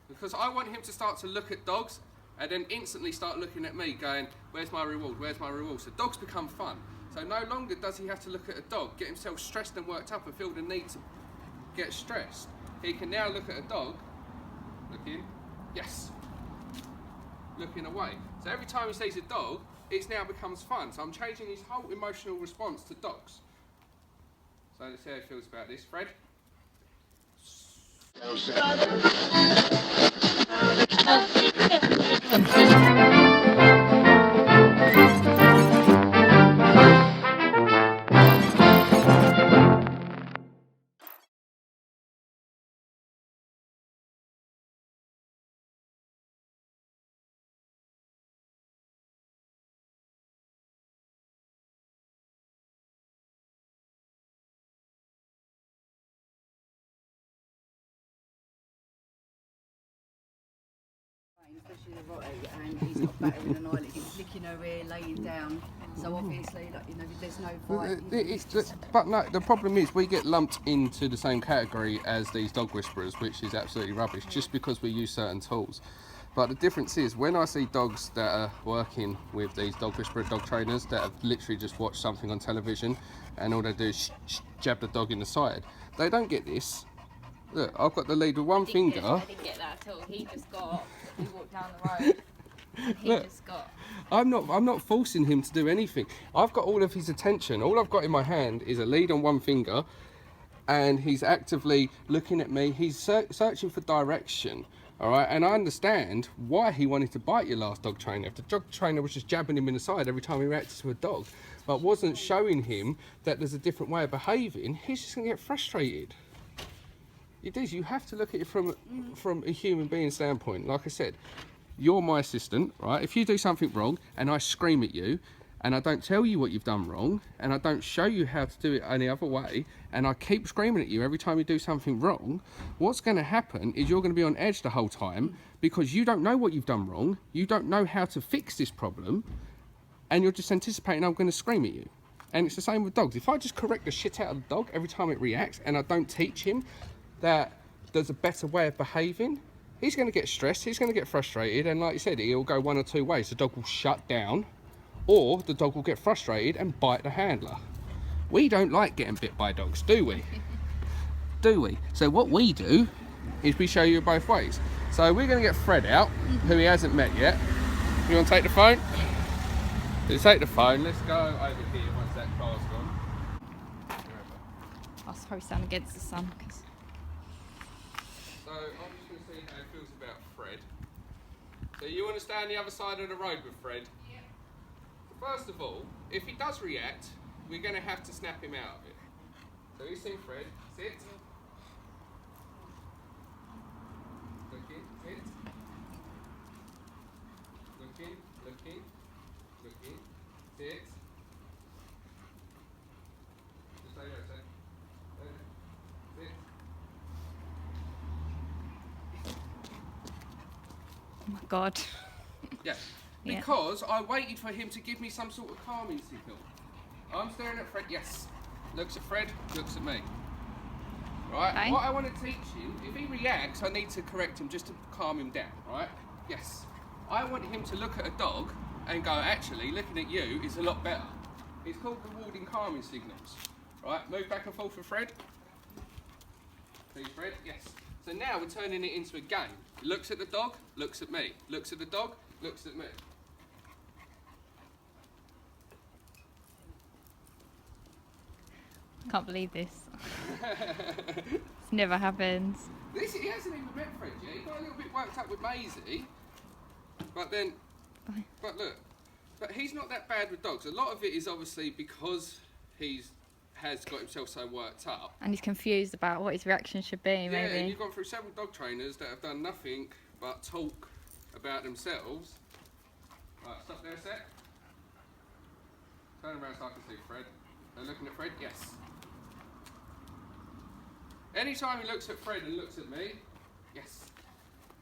Because I want him to start to look at dogs and then instantly start looking at me going, where's my reward, where's my reward? So dogs become fun. So no longer does he have to look at a dog, get himself stressed and worked up and feel the need to get stressed. He can now look at a dog, looking, yes, looking away. So every time he sees a dog, it now becomes fun. So I'm changing his whole emotional response to dogs. So let's see how he feels about this. Fred? Especially the Rotty, and he's got battering an eyelid. He's licking her ear, laying down. So obviously, like, you know, there's no fight. But no, the problem is we get lumped into the same category as these dog whisperers, which is absolutely rubbish, just because we use certain tools. But the difference is, when I see dogs that are working with these dog whisperer dog trainers that have literally just watched something on television and all they do is jab the dog in the side, they don't get this. Look, I've got the lead with one finger. I didn't get that at all. He walked down the road. And he Look, just got. I'm not forcing him to do anything. I've got all of his attention. All I've got in my hand is a lead on one finger, and he's actively looking at me. He's searching for direction. All right, and I understand why he wanted to bite your last dog trainer. If the dog trainer was just jabbing him in the side every time he reacted to a dog, but wasn't showing him that there's a different way of behaving, he's just gonna get frustrated. It is. You have to look at it from a human being standpoint. Like I said, you're my assistant, right? If you do something wrong and I scream at you and I don't tell you what you've done wrong and I don't show you how to do it any other way and I keep screaming at you every time you do something wrong, what's going to happen is you're going to be on edge the whole time because you don't know what you've done wrong, you don't know how to fix this problem, and you're just anticipating I'm going to scream at you. And it's the same with dogs. If I just correct the shit out of the dog every time it reacts and I don't teach him that there's a better way of behaving, he's going to get stressed, he's going to get frustrated, and like you said, he'll go one or two ways. The dog will shut down, or the dog will get frustrated and bite the handler. We don't like getting bit by dogs, do we? Do we? So what we do is we show you both ways. So we're going to get Fred out, who he hasn't met yet. You want to take the phone? You take the phone. Let's go over here once that car's gone. I'll probably stand against the sun. So I'm just going to see how it feels about Fred. So you want to stand on the other side of the road with Fred? Yeah. So first of all, if he does react, we're going to have to snap him out of it. So you've seen Fred. Sit. Looking. Sit. Looking. Looking. Looking. Sit. Just stay there, sit. Sit. Oh my God. Yeah. Because I waited for him to give me some sort of calming signal. I'm staring at Fred. Yes. Looks at Fred, looks at me. Right? Okay. What I want to teach him, if he reacts, I need to correct him just to calm him down, right? Yes. I want him to look at a dog and go, actually, looking at you is a lot better. It's called rewarding calming signals. Right? Move back and forth for Fred. Please, Fred. Yes. So now we're turning it into a game. Looks at the dog, looks at me. Looks at the dog, looks at me. Can't believe this. This never happens. This, he hasn't even met Fred yet. He got a little bit worked up with Maisie. But then, but look, but he's not that bad with dogs. A lot of it is obviously because has got himself so worked up. And he's confused about what his reaction should be, Yeah, maybe. and you've gone through several dog trainers that have done nothing but talk about themselves. Right, stop there a sec. Turn around so I can see Fred. They're looking at Fred? Yes. Anytime he looks at Fred and looks at me, yes.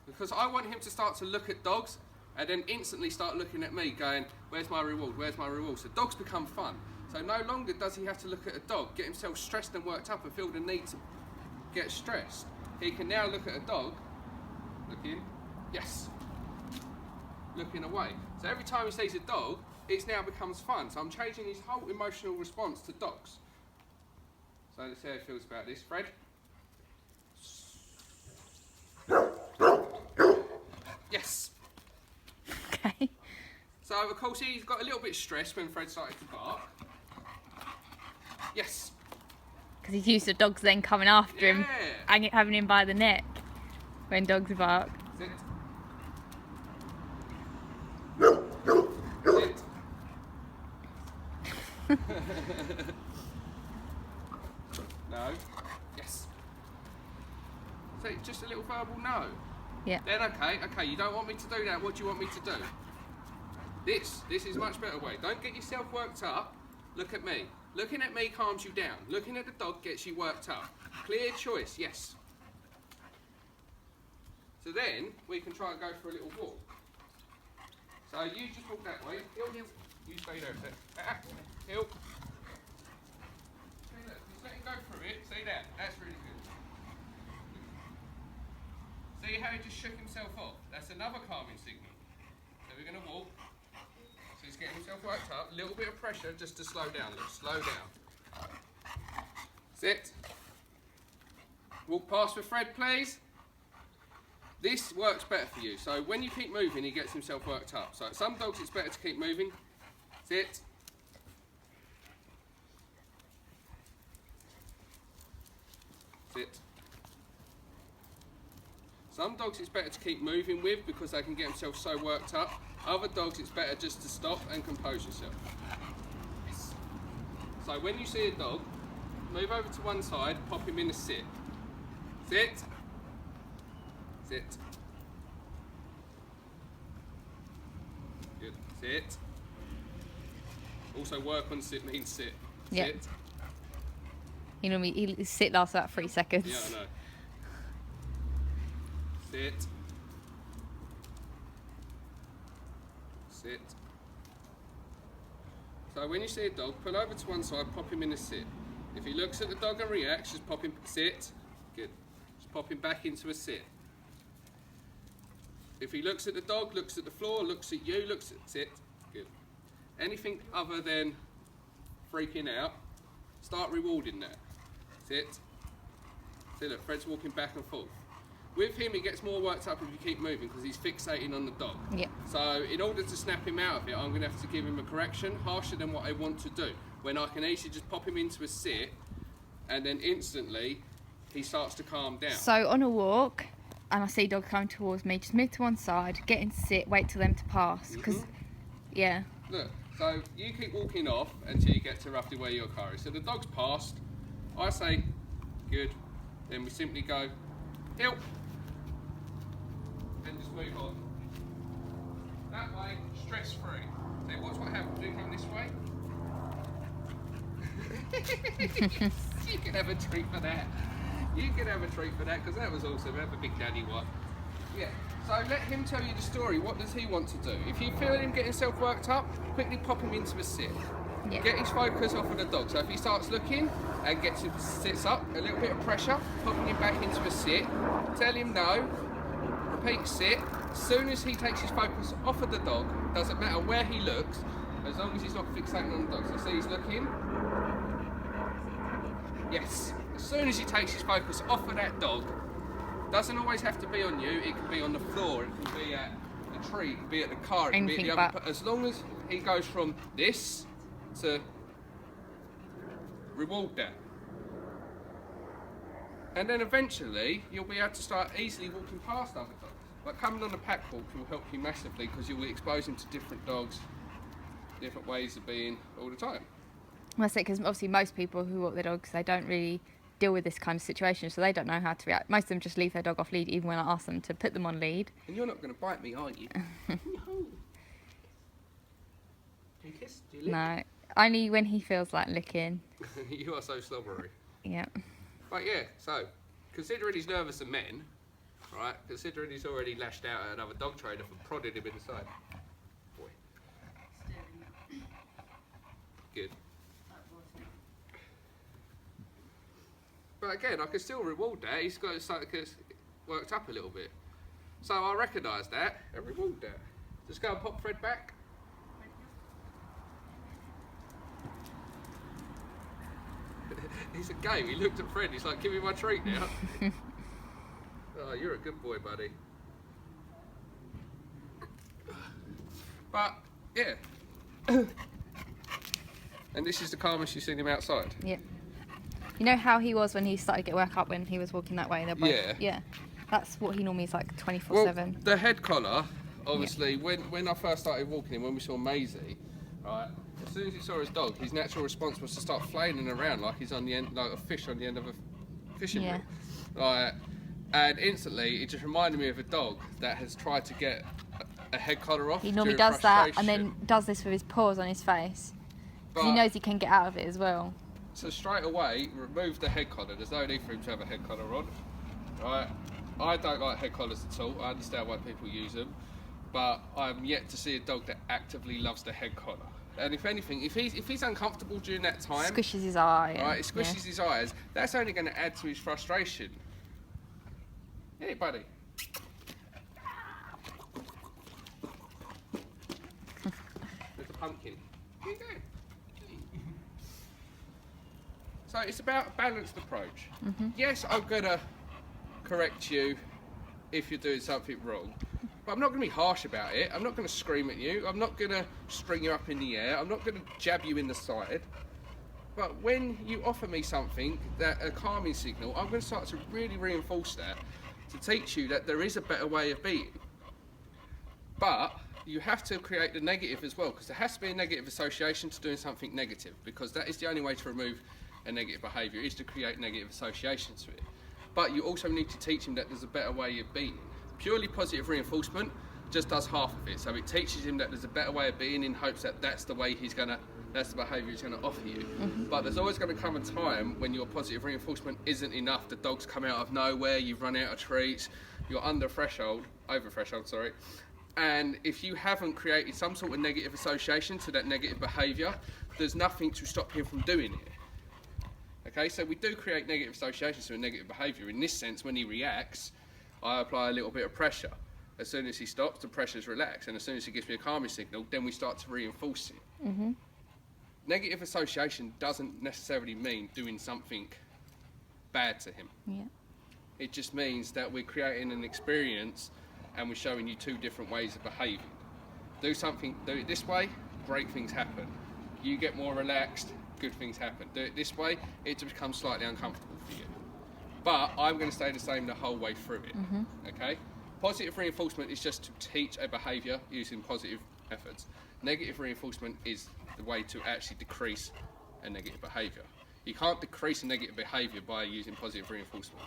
Because I want him to start to look at dogs and then instantly start looking at me going, where's my reward, where's my reward? So dogs become fun. So no longer does he have to look at a dog, get himself stressed and worked up and feel the need to get stressed. He can now look at a dog, looking, looking, yes. Looking away. So every time he sees a dog, it now becomes fun. So I'm changing his whole emotional response to dogs. So let's see how he feels about this. Fred? Yes. Okay. So of course he's got a little bit stressed when Fred started to bark. Yes. Because he's used to dogs then coming after him Yeah. and having him by the neck when dogs bark. Sit. Sit. No. Yes. So just a little verbal no. Yeah. Then okay, you don't want me to do that, what do you want me to do? This is a much better way. Don't get yourself worked up. Look at me. Looking at me calms you down. Looking at the dog gets you worked up. Clear choice, yes. So then we can try and go for a little walk. So you just walk that way. Hill. You stay there. Hill. See, look, just let him go through it. See that? That's really good. See how he just shook himself off? That's another calming signal. So we're going to walk. So he's getting himself worked up. A little bit of pressure just to slow down. Look, slow down. Sit. Walk past with Fred, please. This works better for you. So when you keep moving, he gets himself worked up. So some dogs, it's better to keep moving. Sit. Sit. Some dogs it's better to keep moving with because they can get themselves so worked up. Other dogs it's better just to stop and compose yourself. Yes. So when you see a dog, move over to one side, pop him in a sit. Sit. Sit. Good. Sit. Also work on sit means sit. Yeah. Sit. You know, he sit lasts about 3 seconds. Yeah, I know. Sit. Sit. So when you see a dog, pull over to one side, pop him in a sit. If he looks at the dog and reacts, just pop him, sit. Good. Just pop him back into a sit. If he looks at the dog, looks at the floor, looks at you, looks at sit. Good. Anything other than freaking out, start rewarding that. Sit. See, look, Fred's walking back and forth. With him, he gets more worked up if you keep moving because he's fixating on the dog. Yeah. So in order to snap him out of it, I'm going to have to give him a correction harsher than what I want to do. When I can easily just pop him into a sit and then instantly he starts to calm down. So on a walk, and I see a dog coming towards me, just move to one side, get in sit, wait till them to pass. Because, yeah. Look, so you keep walking off until you get to roughly where your car is. So the dog's passed, I say, good, then we simply go, hill, and just move on. That way, stress free. So watch what happens, do come this way. You can have a treat for that. You can have a treat for that, because that was awesome. Have a big daddy one. Yeah, so let him tell you the story. What does he want to do? If you feel him getting himself worked up, quickly pop him into a sit. Yeah. Get his focus off of the dog. So if he starts looking and gets him sits up, a little bit of pressure, popping him back into a sit. Tell him no. Repeat sit. As soon as he takes his focus off of the dog, doesn't matter where he looks, as long as he's not fixating on the dog. So see, he's looking. Yes. As soon as he takes his focus off of that dog, doesn't always have to be on you. It can be on the floor. It can be at the tree. It can be at the car. It can be at the other. As long as he goes from this to reward that. And then eventually you'll be able to start easily walking past other dogs. But coming on a pack walk will help you massively because you'll expose him to different dogs, different ways of being all the time. That's it, because obviously most people who walk their dogs, they don't really deal with this kind of situation, so they don't know how to react. Most of them just leave their dog off lead even when I ask them to put them on lead. And you're not going to bite me, are you? No. Do you kiss? Do you lick? No, only when he feels like licking. You are so slobbery. Yeah. But yeah, so considering he's nervous of men, right? Considering he's already lashed out at another dog trainer for prodding him in the side. Boy. Good. But again, I can still reward that. He's got something that's worked up a little bit. So I recognised that and removed that. Just go and pop Fred back. He's a game. He looked at Fred. He's like, give me my treat now. Oh, you're a good boy, buddy. But, yeah. And this is the calmest you've seen him outside? Yeah. You know how he was when he started to get woke up when he was walking that way? They're both, yeah. That's what he normally is like 24/7. Well, the head collar, obviously, when I first started walking him, when we saw Maisie, right, as soon as he saw his dog, his natural response was to start flailing around like he's on the end, like a fish on the end of a fishing rod. Right, and instantly, it just reminded me of a dog that has tried to get a head collar off. He normally does that and then does this with his paws on his face. Because he knows he can get out of it as well. So straight away, remove the head collar. There's no need for him to have a head collar on. Right? I don't like head collars at all. I understand why people use them. But I'm yet to see a dog that actively loves the head collar. And if anything, if he's uncomfortable during that time... Squishes his eye. Right, it squishes his eyes. That's only going to add to his frustration. Hey, buddy. There's a pumpkin. Here you go. So it's about a balanced approach. Yes, I'm going to correct you if you're doing something wrong, but I'm not going to be harsh about it. I'm not going to scream at you. I'm not going to string you up in the air. I'm not going to jab you in the side. But when you offer me something, a calming signal, I'm going to start to really reinforce that to teach you that there is a better way of being. But you have to create the negative as well, because there has to be a negative association to doing something negative, because that is the only way to remove a negative behaviour, is to create negative associations to it. But you also need to teach him that there's a better way of being. Purely positive reinforcement just does half of it. So it teaches him that there's a better way of being in hopes that that's the way that's the behaviour he's going to offer you. But there's always going to come a time when your positive reinforcement isn't enough. The dog's come out of nowhere, you've run out of treats, you're over threshold, and if you haven't created some sort of negative association to that negative behaviour, there's nothing to stop him from doing it. Okay, so we do create negative associations to a negative behaviour. In this sense, when he reacts, I apply a little bit of pressure. As soon as he stops, the pressure's relaxed, and as soon as he gives me a calming signal, then we start to reinforce it. Negative association doesn't necessarily mean doing something bad to him. It just means that we're creating an experience and we're showing you two different ways of behaving. Do it this way, great things happen. You get more relaxed, good things happen. Do it this way, it just becomes slightly uncomfortable for you. But I'm going to stay the same the whole way through it. Okay? Positive reinforcement is just to teach a behaviour using positive efforts. Negative reinforcement is the way to actually decrease a negative behaviour. You can't decrease a negative behaviour by using positive reinforcement.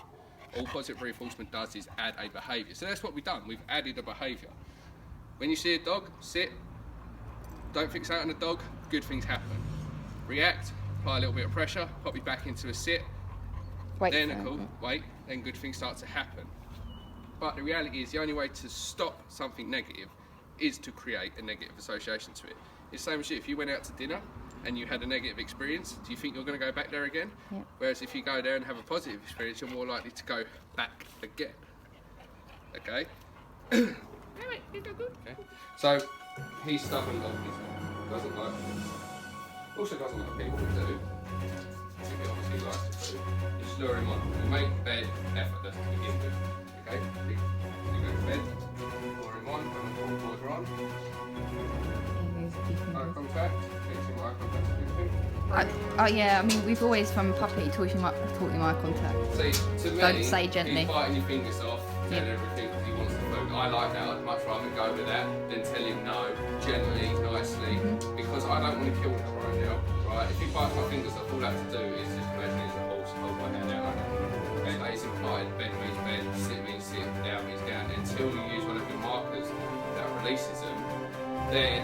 All positive reinforcement does is add a behaviour. So that's what we've done. We've added a behaviour. When you see a dog, sit. Don't fixate on the dog, good things happen. React, apply a little bit of pressure, pop you back into a sit. Wait, then good things start to happen. But the reality is the only way to stop something negative is to create a negative association to it. It's the same as you. If you went out to dinner and you had a negative experience, do you think you're going to go back there again? Whereas if you go there and have a positive experience, you're more likely to go back again. Okay? Okay. So he's stubborn dog, doesn't like it. Also doesn't like people who do. He obviously likes to do. You just lure him on. You make bed effortless to begin with. Okay? You go to bed, lure him on, when the paws are on. Eye contact, fixing eye contact, everything. Yeah, I mean, we've always from puppy taught him eye contact. See, to me, don't say gently. He's biting your fingers off, telling everything because he wants the food. I like that. I'd much rather go with that than tell him no, gently, nicely, because I don't want to kill him right now. Right? If he bites my fingers off, all I have to do is just imagine he's a horse, hold my hand out. And like it's implied, bed means bed, sit means sit, down means down. Until you use one of your markers that releases them, then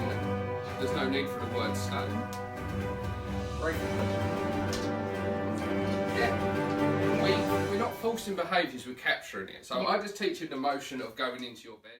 there's no need for the word stay. Yeah. We're not forcing behaviours, we're capturing it. So I just teach you the motion of going into your bed.